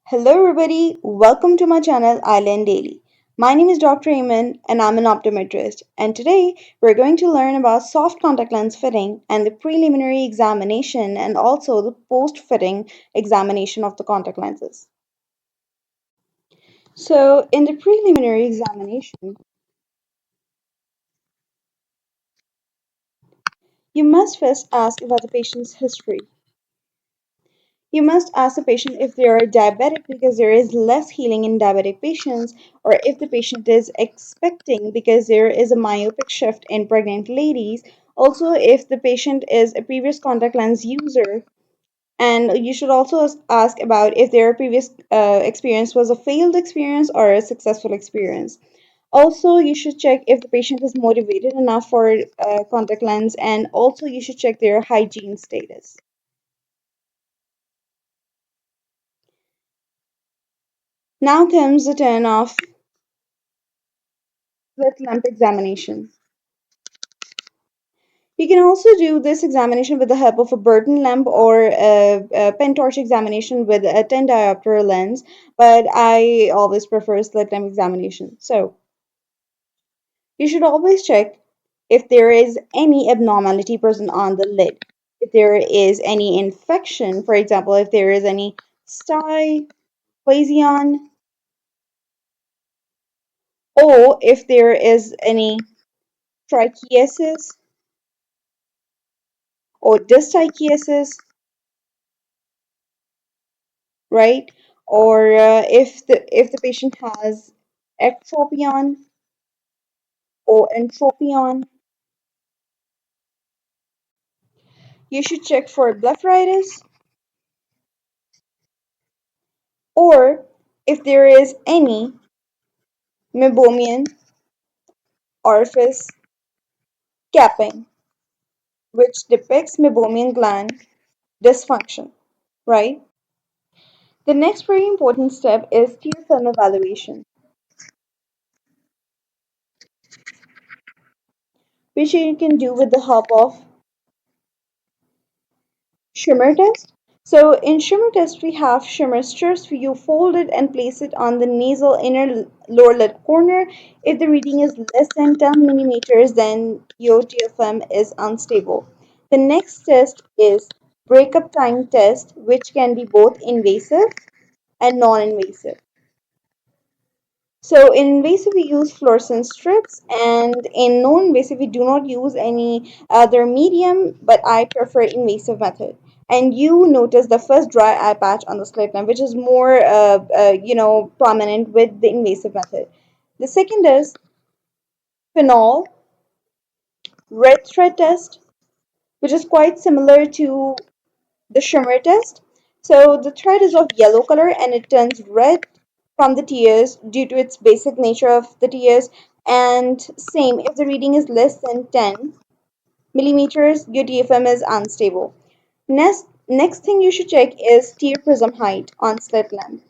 Hello, everybody. Welcome to my channel, Island Daily. My name is Dr. Ayman, and I'm an optometrist. And today, we're going to learn about soft contact lens fitting and the preliminary examination and also the post fitting examination of the contact lenses. So, in the preliminary examination, you must first ask about the patient's history. You must ask the patient if they are diabetic because there is less healing in diabetic patients, or if the patient is expecting because there is a myopic shift in pregnant ladies. Also, if the patient is a previous contact lens user, and you should also ask about if their previous experience was a failed experience or a successful experience. Also, you should check if the patient is motivated enough for contact lens, and also you should check their hygiene status. Now comes the turn of slit lamp examination. You can also do this examination with the help of a Burton lamp or a pen torch examination with a 10 diopter lens, but I always prefer slit lamp examination. So you should always check if there is any abnormality present on the lid. If there is any infection, for example, if there is any sty, lesion, or if there is any trichiasis or dystichiasis, right? Or if the patient has ectropion or entropion, you should check for blepharitis, or if there is any meibomian orifice capping, which depicts meibomian gland dysfunction, right? The next very important step is tear film evaluation, which you can do with the help of shimmer test. So in shimmer test, we have shimmer strips. You fold it and place it on the nasal inner lower lid corner. If the reading is less than 10 millimeters, then your TFM is unstable. The next test is breakup time test, which can be both invasive and non-invasive. So in invasive we use fluorescent strips, and in non-invasive we do not use any other medium, but I prefer invasive method. And you notice the first dry eye patch on the slit lamp, which is more prominent with the invasive method. The second is phenol red thread test, which is quite similar to the shimmer test. So the thread is of yellow color and it turns red from the tears due to its basic nature of the tears. And same, if the reading is less than 10 millimeters, your DFM is unstable. Next thing you should check is tear prism height on slit lamp.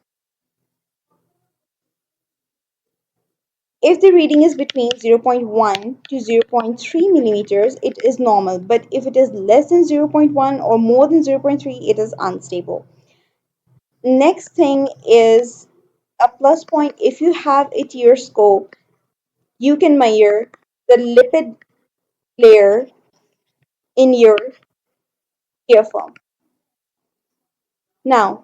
If the reading is between 0.1 to 0.3 millimeters, it is normal. But if it is less than 0.1 or more than 0.3, it is unstable. Next thing is a plus point. If you have a tear scope, you can measure the lipid layer in your tear film. Now,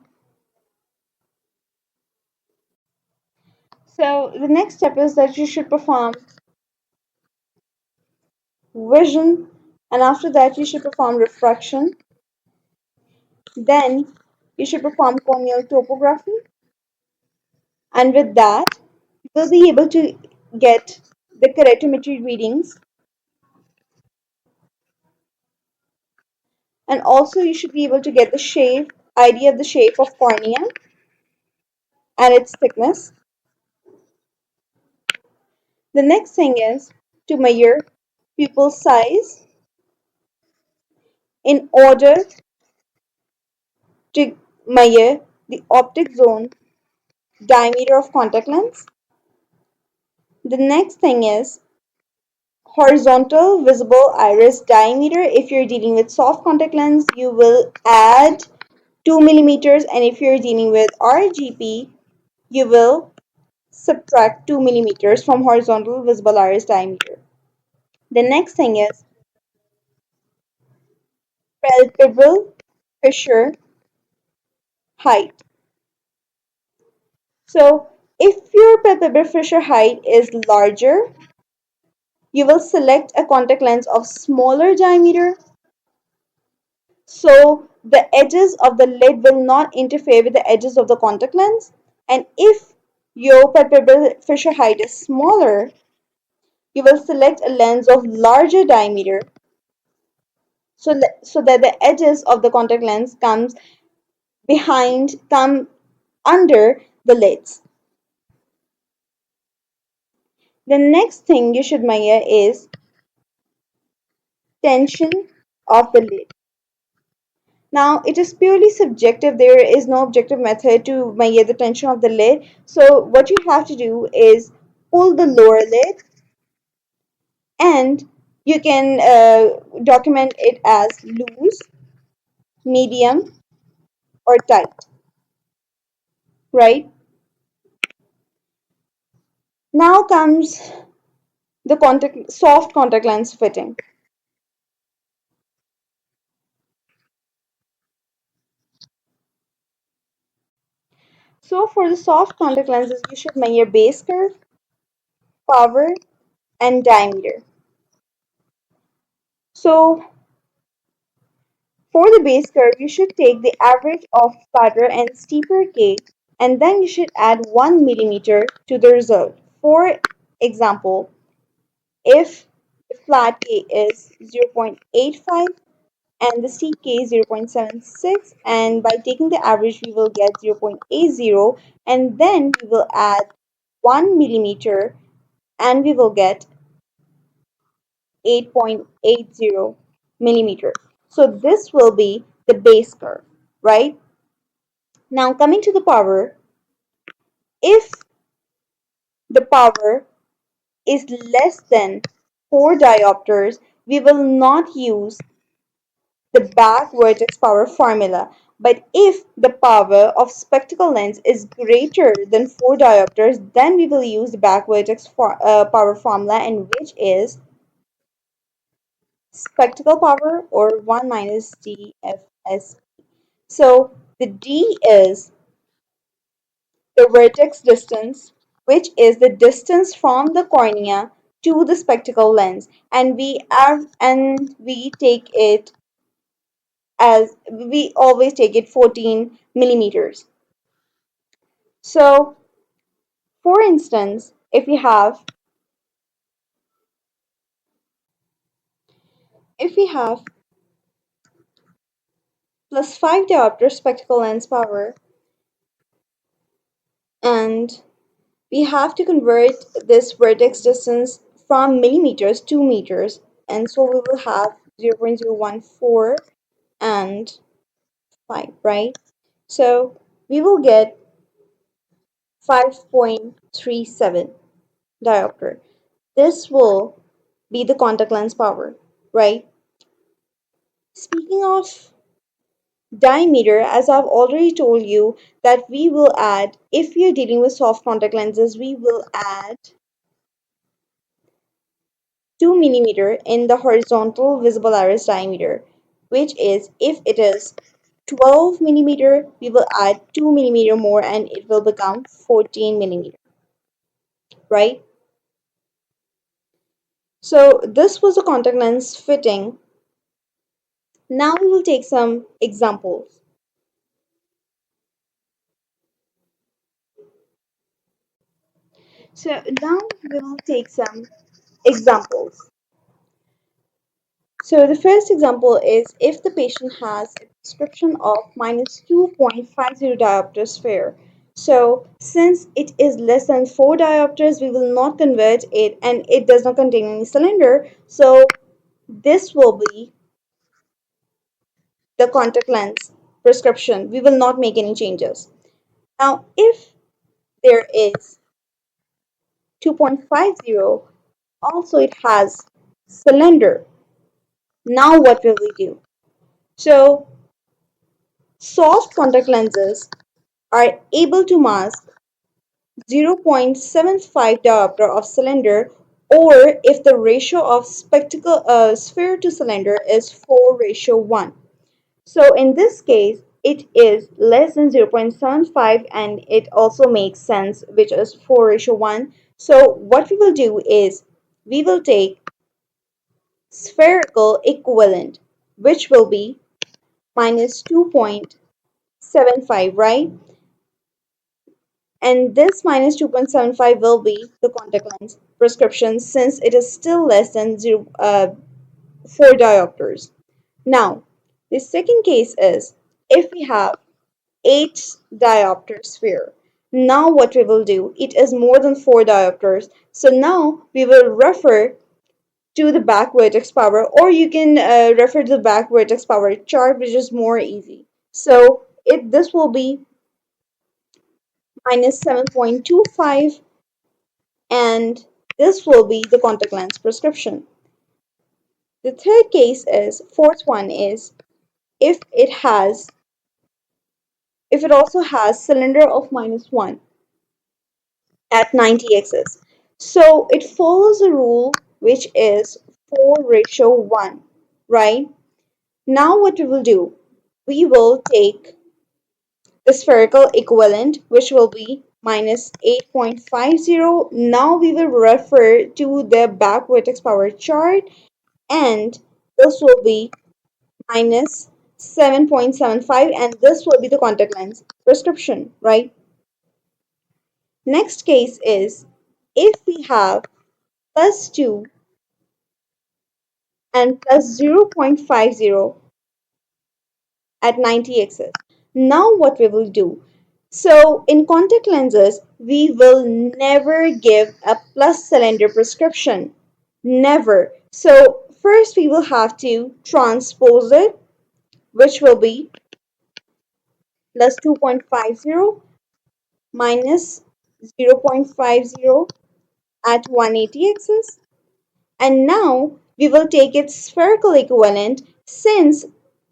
so the next step is that you should perform vision, and after that you should perform refraction. Then you should perform corneal topography, and with that you will be able to get the keratometry readings, and also you should be able to get the shape idea of the shape of cornea and its thickness. The next thing is to measure pupil size in order to measure the optic zone diameter of contact lens. The next thing is horizontal visible iris diameter. If you're dealing with soft contact lens, you will add 2 millimeters, and if you're dealing with RGP, you will subtract 2 millimeters from horizontal visible iris diameter. The next thing is palpable fissure height. So if your palpable fissure height is larger, you will select a contact lens of smaller diameter, so the edges of the lid will not interfere with the edges of the contact lens. And if your palpable fissure height is smaller, you will select a lens of larger diameter, so that the edges of the contact lens come under the lids. The next thing you should measure is tension of the lid. Now, it is purely subjective. There is no objective method to measure the tension of the lid. So, what you have to do is pull the lower lid, and you can document it as loose, medium, or tight, right? Now comes the soft contact lens fitting. So, for the soft contact lenses, you should measure base curve, power, and diameter. So, for the base curve, you should take the average of flatter and steeper K, and then you should add 1 millimeter to the result. For example, if the flat K is 0.85 and the steep K is 0.76, and by taking the average we will get 0.80, and then we will add 1 millimeter and we will get 8.80 millimeter. So this will be the base curve, right? Now coming to the power, if the power is less than 4 diopters, we will not use the back vertex power formula. But if the power of spectacle lens is greater than 4 diopters, then we will use the back vertex power formula, and which is spectacle power, or 1 minus DFS. So the D is the vertex distance, which is the distance from the cornea to the spectacle lens, and we take it as we always take it 14 millimeters. So, for instance, if we have plus 5 diopter spectacle lens power, and we have to convert this vertex distance from millimeters to meters, and so we will have 0.014 and 5, right? So we will get 5.37 diopter. This will be the contact lens power, right? Speaking of diameter, as I've already told you, that we will add, if we are dealing with soft contact lenses, we will add 2 millimeter in the horizontal visible iris diameter, which is, if it is 12 millimeter, we will add 2 millimeter more and it will become 14 millimeter, right? So this was a contact lens fitting. Now we will take some examples. So now we will take some examples. So the first example is, if the patient has a prescription of minus 2.50 diopter sphere. So since it is less than 4 diopters, we will not convert it, and it does not contain any cylinder. So this will be the contact lens prescription. We will not make any changes. Now, if there is 2.50, also it has cylinder. Now what will we do? So Soft contact lenses are able to mask 0.75 diopter of cylinder, or if the ratio of sphere to cylinder is 4:1. So in this case, it is less than 0.75 and it also makes sense, which is 4:1. So what we will do is we will take spherical equivalent, which will be minus 2.75, right? And this minus 2.75 will be the contact lens prescription since it is still less than 4 diopters. Now, the second case is if we have 8 diopter sphere. Now what we will do, it is more than 4 diopters. So now we will refer to the back vertex power, or you can refer to the back vertex power chart, which is more easy. So this will be minus 7.25, and this will be the contact lens prescription. The third case is, fourth one is, if it also has cylinder of minus 1 at 90 axis. So it follows a rule which is 4:1, right? Now what we will do, we will take the spherical equivalent, which will be minus 8.50. Now we will refer to the back vertex power chart, and this will be minus 7.75, and this will be the contact lens prescription, right? Next case is if we have plus 2 and plus 0.50 at 90 axis. Now what we will do? So in contact lenses, we will never give a plus cylinder prescription. Never. So first we will have to transpose it, which will be plus 2.50 minus 0.50 at 180 axis. And now we will take its spherical equivalent since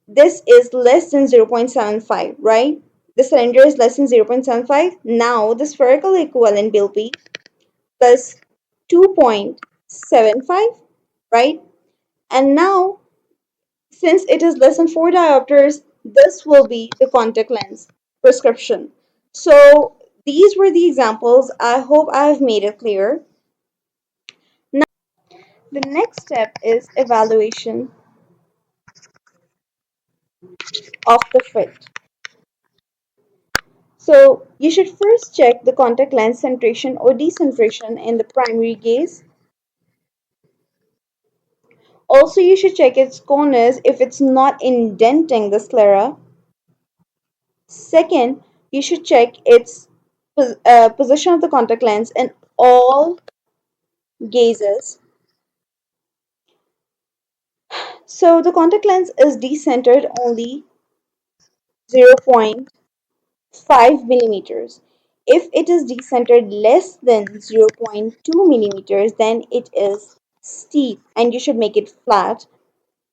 this is less than 0.75, right? The cylinder is less than 0.75. Now the spherical equivalent will be plus 2.75, right? And now, since it is less than 4 diopters, this will be the contact lens prescription. So these were the examples. I hope I have made it clear. Now, the next step is evaluation of the fit. So you should first check the contact lens centration or decentration in the primary gaze. Also, you should check its corners if it's not indenting the sclera. Second, you should check its position of the contact lens in all gazes. So the contact lens is decentered only 0.5 millimeters. If it is decentered less than 0.2 millimeters, then it is steep and you should make it flat.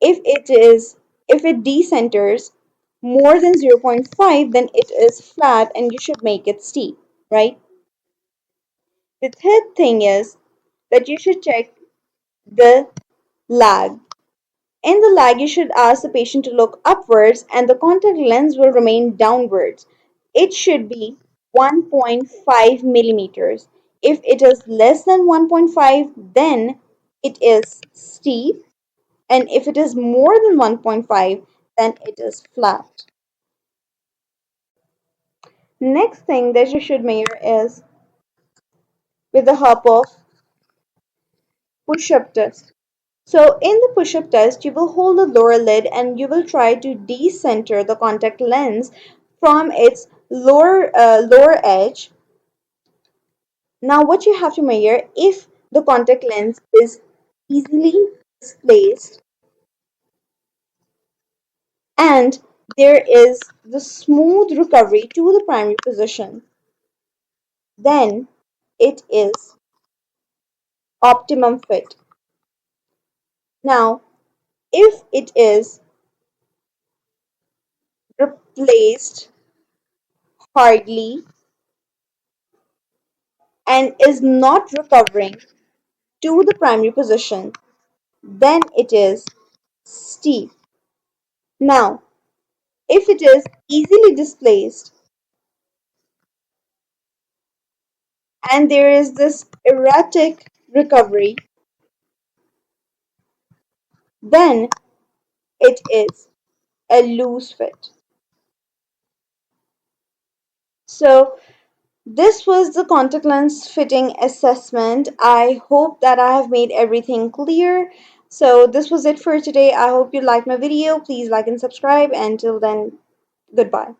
If it decenters more than 0.5, then it is flat and you should make it steep, right? The third thing is that you should check the lag. In the lag, you should ask the patient to look upwards and the contact lens will remain downwards. It should be 1.5 millimeters. If it is less than 1.5, then it is steep, and if it is more than 1.5, then it is flat. Next thing that you should measure is with the help of push-up test. So in the push-up test, you will hold the lower lid and you will try to decenter the contact lens from its lower edge. Now what you have to measure, if the contact lens is easily displaced and there is the smooth recovery to the primary position, then it is optimum fit. Now, if it is replaced hardly, and is not recovering to the primary position, then it is steep. Now, if it is easily displaced and there is this erratic recovery, then it is a loose fit. So, this was the contact lens fitting assessment. I hope that I have made everything clear. So, this was it for today. I hope you liked my video. Please like and subscribe. Until then, goodbye.